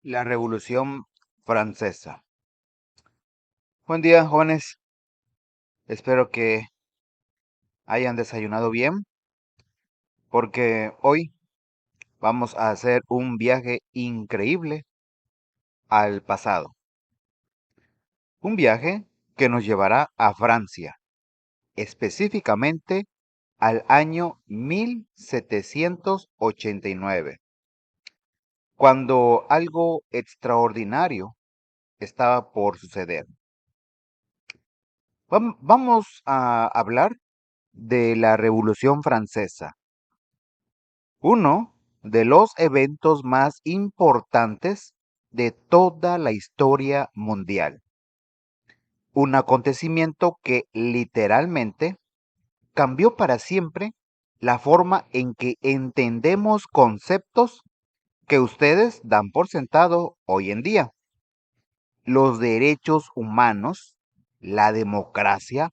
La Revolución Francesa. Buen día, jóvenes. Espero que hayan desayunado bien, porque hoy vamos a hacer un viaje increíble al pasado. Un viaje que nos llevará a Francia, específicamente al año 1789, cuando algo extraordinario estaba por suceder. Vamos a hablar de la Revolución Francesa, uno de los eventos más importantes de toda la historia mundial. Un acontecimiento que literalmente cambió para siempre la forma en que entendemos conceptos que ustedes dan por sentado hoy en día. Los derechos humanos, la democracia,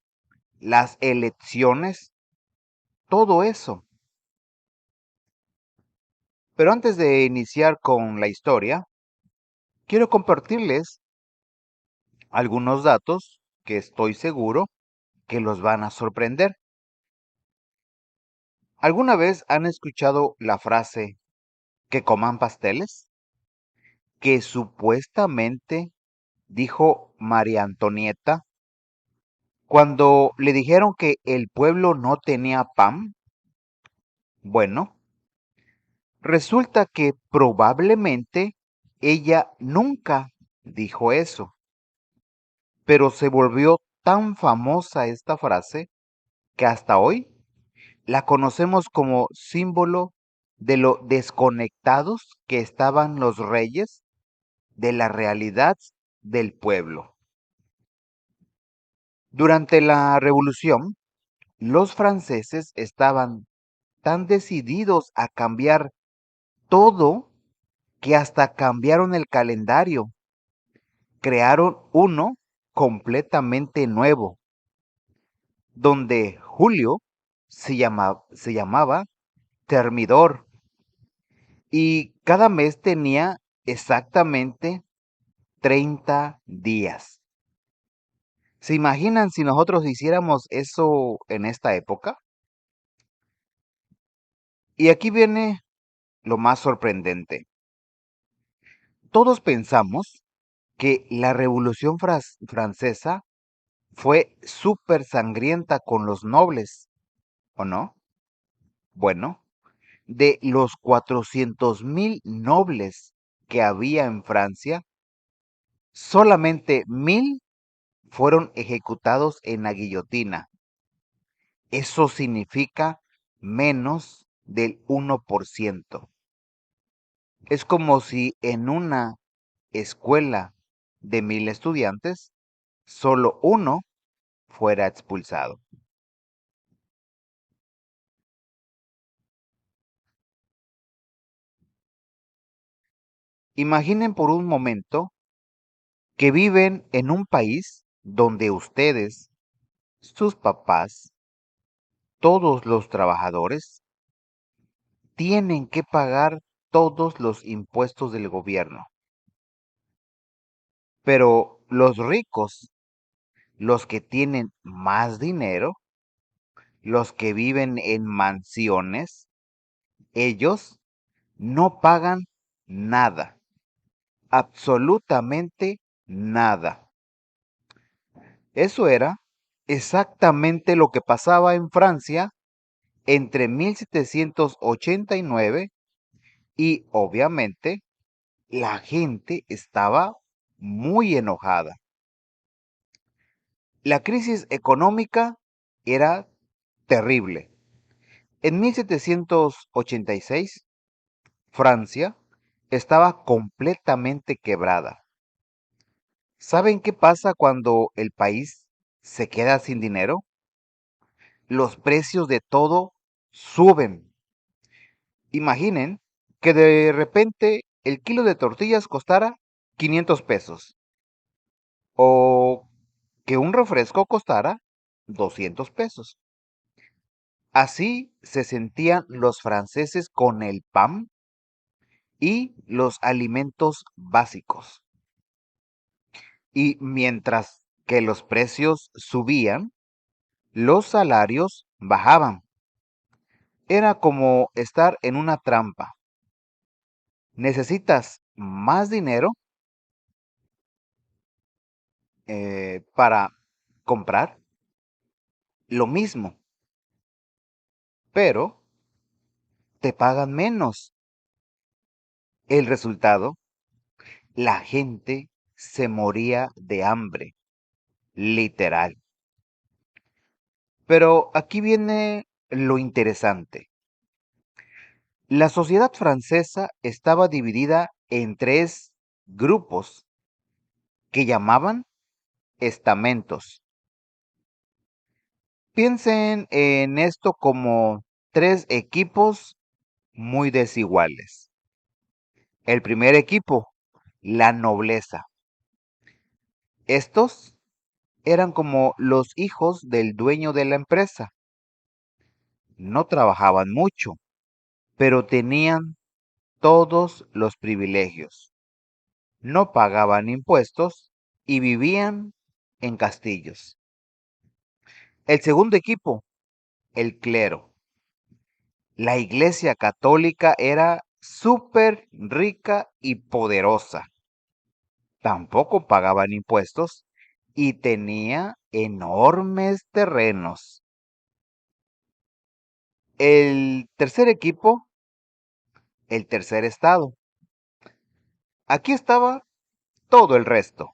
las elecciones, todo eso. Pero antes de iniciar con la historia, quiero compartirles algunos datos que estoy seguro que los van a sorprender. ¿Alguna vez han escuchado la frase que coman pasteles? Que supuestamente dijo María Antonieta cuando le dijeron que el pueblo no tenía pan. Bueno, resulta que probablemente ella nunca dijo eso, pero se volvió tan famosa esta frase que hasta hoy la conocemos como símbolo de lo desconectados que estaban los reyes de la realidad del pueblo. Durante la Revolución, los franceses estaban tan decididos a cambiar todo que hasta cambiaron el calendario. Crearon uno completamente nuevo, donde julio se llamaba Termidor y cada mes tenía exactamente 30 días. ¿Se imaginan si nosotros hiciéramos eso en esta época? Y aquí viene lo más sorprendente. Todos pensamos que la Revolución Francesa fue súper sangrienta con los nobles, ¿o no? Bueno, de los 400,000 nobles que había en Francia, solamente 1,000 fueron ejecutados en la guillotina. Eso significa menos del 1%. Es como si en una escuela de 1,000 estudiantes, solo uno fuera expulsado. Imaginen por un momento que viven en un país donde ustedes, sus papás, todos los trabajadores, tienen que pagar todos los impuestos del gobierno. Pero los ricos, los que tienen más dinero, los que viven en mansiones, ellos no pagan nada, absolutamente nada. Eso era exactamente lo que pasaba en Francia entre 1789 y obviamente la gente estaba muy enojada. La crisis económica era terrible. En 1786, Francia estaba completamente quebrada. ¿Saben qué pasa cuando el país se queda sin dinero? Los precios de todo suben. Imaginen que de repente el kilo de tortillas costara 500 pesos o que un refresco costara 200 pesos. Así se sentían los franceses con el pan y los alimentos básicos. Y mientras que los precios subían, los salarios bajaban. Era como estar en una trampa. Necesitas más dinero para comprar lo mismo, pero te pagan menos. El resultado, la gente se moría de hambre, literal. Pero aquí viene lo interesante. La sociedad francesa estaba dividida en tres grupos que llamaban estamentos. Piensen en esto como tres equipos muy desiguales. El primer equipo, la nobleza. Estos eran como los hijos del dueño de la empresa. No trabajaban mucho, pero tenían todos los privilegios. No pagaban impuestos y vivían en castillos. El segundo equipo, el clero. La iglesia católica era súper rica y poderosa. Tampoco pagaban impuestos y tenía enormes terrenos. El tercer equipo, el tercer estado. Aquí estaba todo el resto,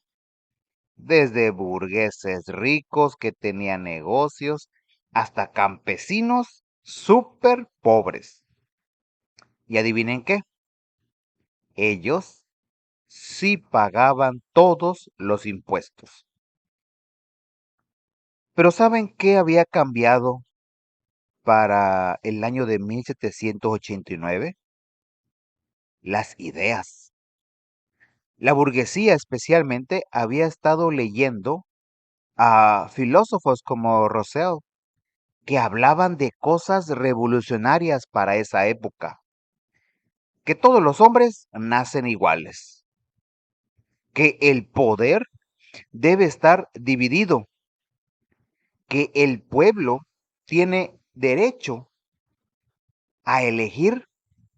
desde burgueses ricos que tenían negocios hasta campesinos súper pobres. Y adivinen qué, ellos sí pagaban todos los impuestos. Pero ¿saben qué había cambiado para el año de 1789? Las ideas. La burguesía especialmente había estado leyendo a filósofos como Rousseau que hablaban de cosas revolucionarias para esa época, que todos los hombres nacen iguales, que el poder debe estar dividido, que el pueblo tiene derecho a elegir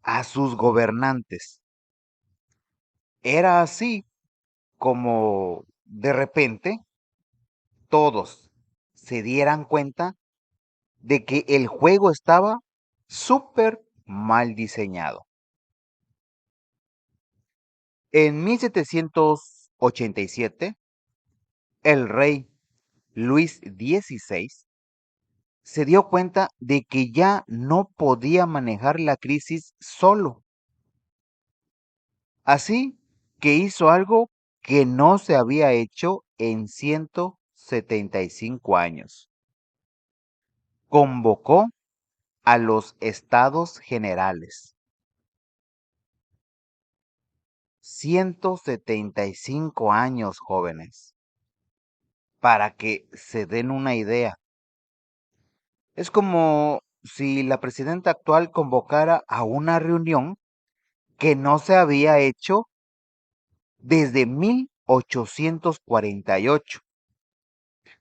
a sus gobernantes. Era así como de repente todos se dieran cuenta de que el juego estaba súper mal diseñado. En 1787, el rey Luis XVI se dio cuenta de que ya no podía manejar la crisis solo. Así que hizo algo que no se había hecho en 175 años. Convocó a los estados generales. 175 años, jóvenes, para que se den una idea. Es como si la presidenta actual convocara a una reunión que no se había hecho desde 1848,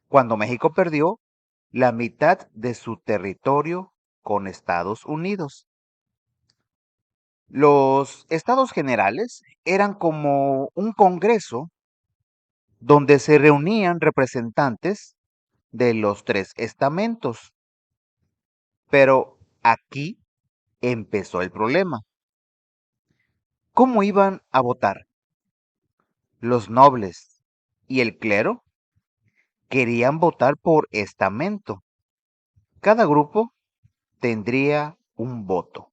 cuando México perdió la mitad de su territorio con Estados Unidos. Los estados generales eran como un congreso donde se reunían representantes de los tres estamentos. Pero aquí empezó el problema. ¿Cómo iban a votar? Los nobles y el clero querían votar por estamento. Cada grupo tendría un voto.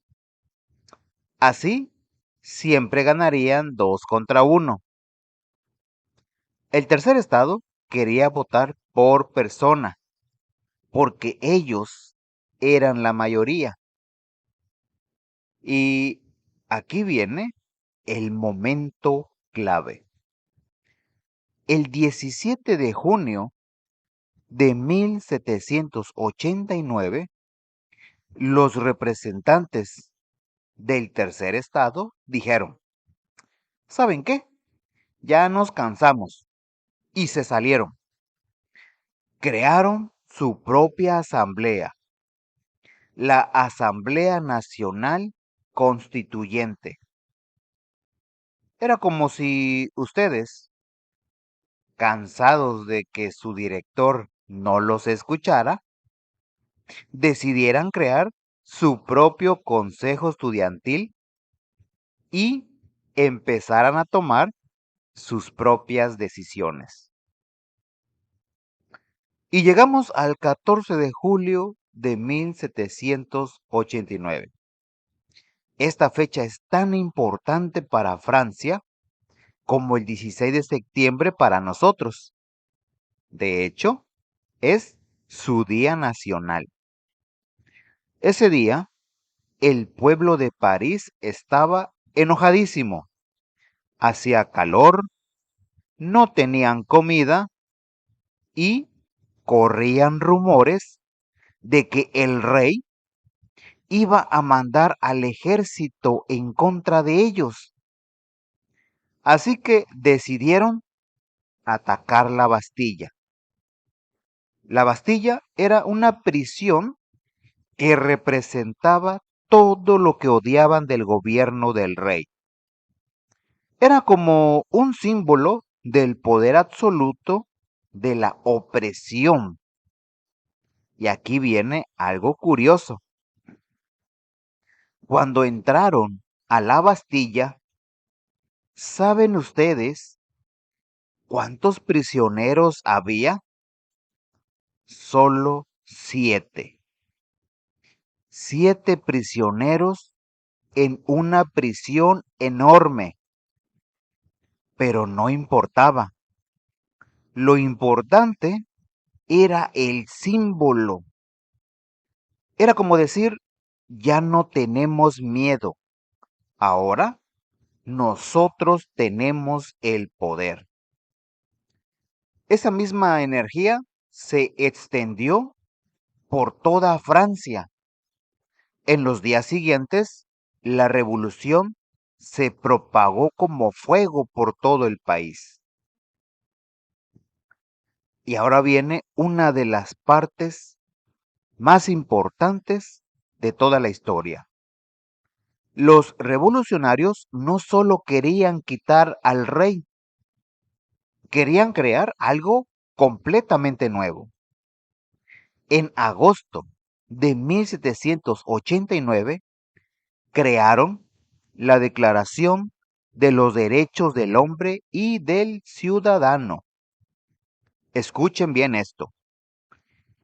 Así, siempre ganarían 2 contra 1. El tercer estado quería votar por persona, porque ellos eran la mayoría. Y aquí viene el momento clave. El 17 de junio de 1789, los representantes del tercer estado dijeron, ¿saben qué? Ya nos cansamos y se salieron. Crearon su propia asamblea, la Asamblea Nacional Constituyente. Era como si ustedes, cansados de que su director no los escuchara, decidieran crear su propio consejo estudiantil y empezaran a tomar sus propias decisiones. Y llegamos al 14 de julio de 1789. Esta fecha es tan importante para Francia como el 16 de septiembre para nosotros. De hecho, es su día nacional. Ese día, el pueblo de París estaba enojadísimo. Hacía calor, no tenían comida y corrían rumores de que el rey iba a mandar al ejército en contra de ellos. Así que decidieron atacar la Bastilla. La Bastilla era una prisión que representaba todo lo que odiaban del gobierno del rey. Era como un símbolo del poder absoluto, de la opresión. Y aquí viene algo curioso. Cuando entraron a la Bastilla, ¿saben ustedes cuántos prisioneros había? Solo 7. 7 prisioneros en una prisión enorme. Pero no importaba. Lo importante era el símbolo. Era como decir, ya no tenemos miedo. Ahora nosotros tenemos el poder. Esa misma energía se extendió por toda Francia. En los días siguientes, la revolución se propagó como fuego por todo el país. Y ahora viene una de las partes más importantes de toda la historia. Los revolucionarios no solo querían quitar al rey, querían crear algo completamente nuevo. En agosto de 1789 crearon la Declaración de los Derechos del Hombre y del Ciudadano. Escuchen bien esto.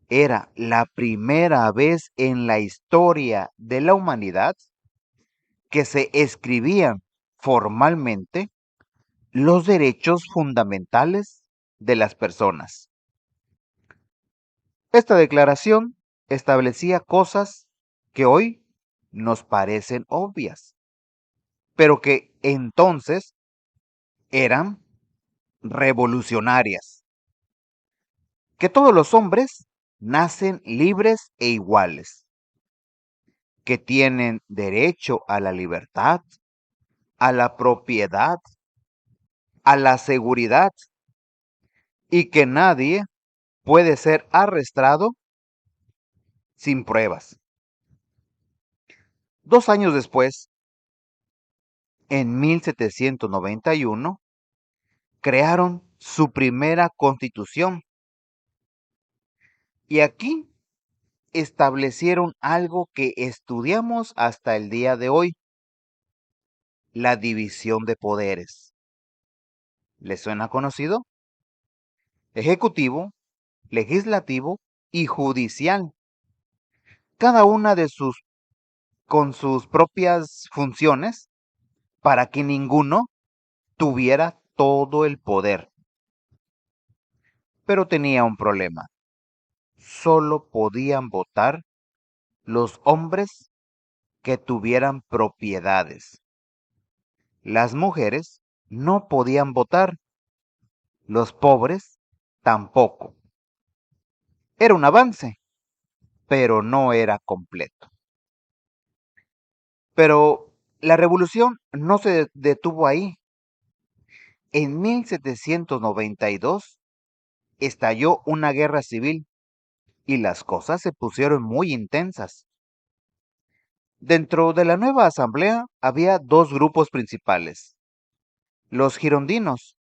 Era la primera vez en la historia de la humanidad que se escribían formalmente los derechos fundamentales de las personas. Esta declaración establecía cosas que hoy nos parecen obvias, pero que entonces eran revolucionarias. Que todos los hombres nacen libres e iguales, que tienen derecho a la libertad, a la propiedad, a la seguridad y que nadie puede ser arrestado sin pruebas. 2 años después, en 1791, crearon su primera constitución. Y aquí establecieron algo que estudiamos hasta el día de hoy, la división de poderes. ¿Les suena conocido? Ejecutivo, legislativo y judicial. Cada una con sus propias funciones para que ninguno tuviera todo el poder. Pero tenía un problema. Solo podían votar los hombres que tuvieran propiedades. Las mujeres no podían votar, los pobres tampoco. Era un avance, pero no era completo. Pero la revolución no se detuvo ahí. En 1792 estalló una guerra civil y las cosas se pusieron muy intensas. Dentro de la nueva asamblea había dos grupos principales. Los girondinos,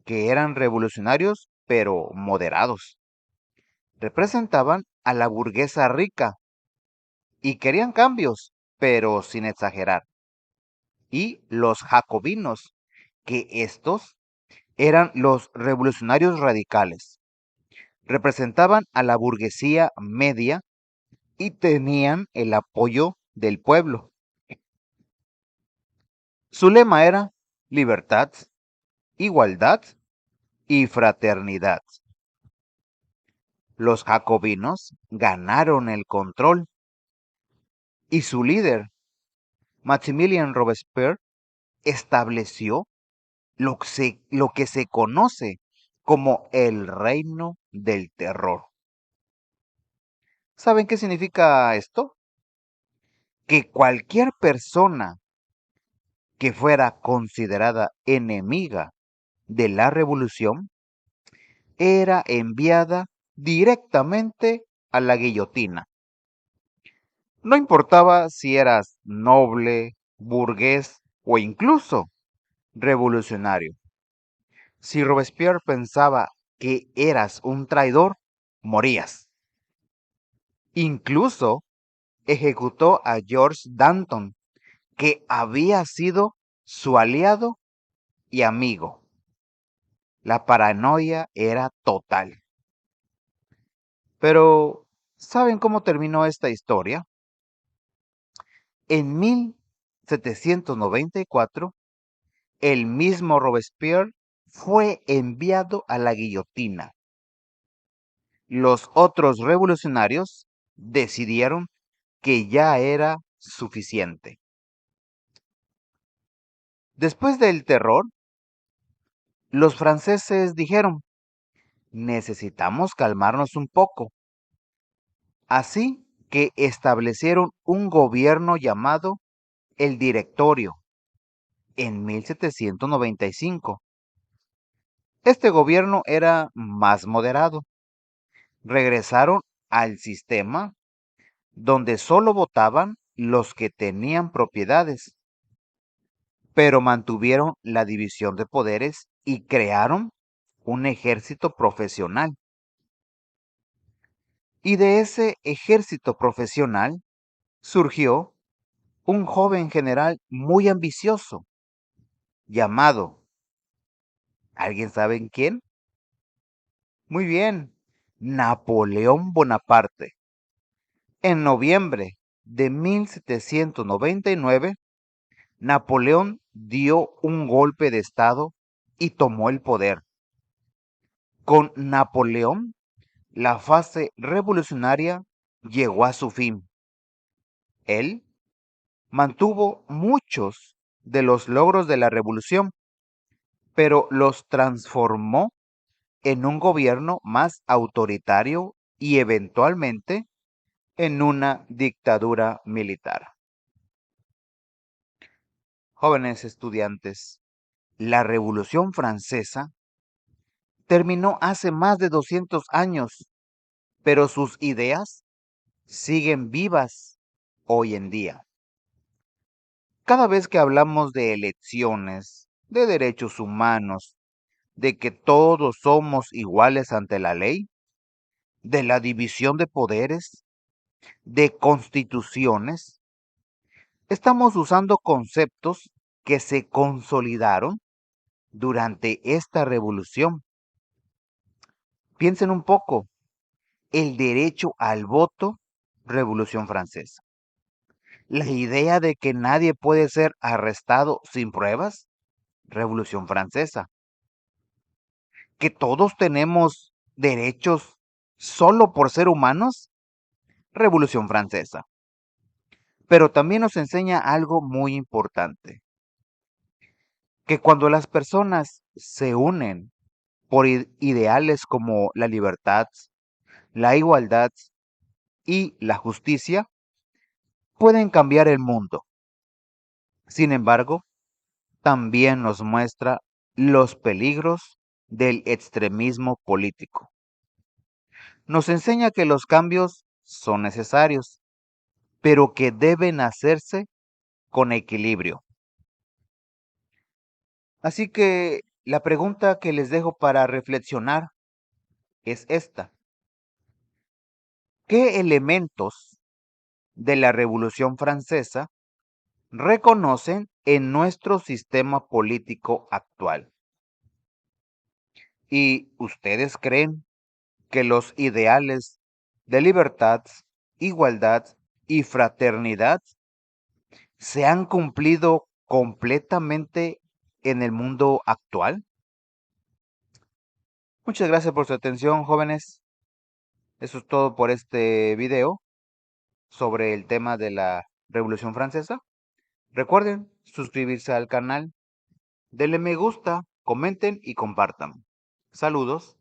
que eran revolucionarios pero moderados, representaban a la burguesa rica y querían cambios, pero sin exagerar. Y los jacobinos, que estos eran los revolucionarios radicales. Representaban a la burguesía media y tenían el apoyo del pueblo. Su lema era libertad, igualdad y fraternidad. Los jacobinos ganaron el control y su líder, Maximilien Robespierre, estableció lo que se conoce como el reino del terror. ¿Saben qué significa esto? Que cualquier persona que fuera considerada enemiga de la revolución era enviada directamente a la guillotina. No importaba si eras noble, burgués o incluso revolucionario. Si Robespierre pensaba que eras un traidor, morías. Incluso ejecutó a George Danton, que había sido su aliado y amigo. La paranoia era total. Pero, ¿saben cómo terminó esta historia? En 1794, el mismo Robespierre fue enviado a la guillotina. Los otros revolucionarios decidieron que ya era suficiente. Después del terror, los franceses dijeron, necesitamos calmarnos un poco. Así que establecieron un gobierno llamado el Directorio en 1795. Este gobierno era más moderado. Regresaron al sistema donde solo votaban los que tenían propiedades, pero mantuvieron la división de poderes y crearon un ejército profesional. Y de ese ejército profesional surgió un joven general muy ambicioso llamado, ¿alguien sabe en quién? Muy bien, Napoleón Bonaparte. En noviembre de 1799, Napoleón dio un golpe de estado y tomó el poder. Con Napoleón, la fase revolucionaria llegó a su fin. Él mantuvo muchos de los logros de la revolución, pero los transformó en un gobierno más autoritario y eventualmente en una dictadura militar. Jóvenes estudiantes, la Revolución Francesa terminó hace más de 200 años, pero sus ideas siguen vivas hoy en día. Cada vez que hablamos de elecciones, de derechos humanos, de que todos somos iguales ante la ley, de la división de poderes, de constituciones, estamos usando conceptos que se consolidaron durante esta revolución. Piensen un poco, el derecho al voto, Revolución Francesa. La idea de que nadie puede ser arrestado sin pruebas, Revolución Francesa. Que todos tenemos derechos solo por ser humanos, Revolución Francesa. Pero también nos enseña algo muy importante, que cuando las personas se unen por ideales como la libertad, la igualdad y la justicia, pueden cambiar el mundo. Sin embargo, también nos muestra los peligros del extremismo político. Nos enseña que los cambios son necesarios, pero que deben hacerse con equilibrio. Así que la pregunta que les dejo para reflexionar es esta. ¿Qué elementos de la Revolución Francesa reconocen en nuestro sistema político actual? ¿Y ustedes creen que los ideales de libertad, igualdad y fraternidad se han cumplido completamente en el mundo actual? Muchas gracias por su atención, jóvenes. Eso es todo por este video sobre el tema de la Revolución Francesa. Recuerden suscribirse al canal, denle me gusta, comenten y compartan. Saludos.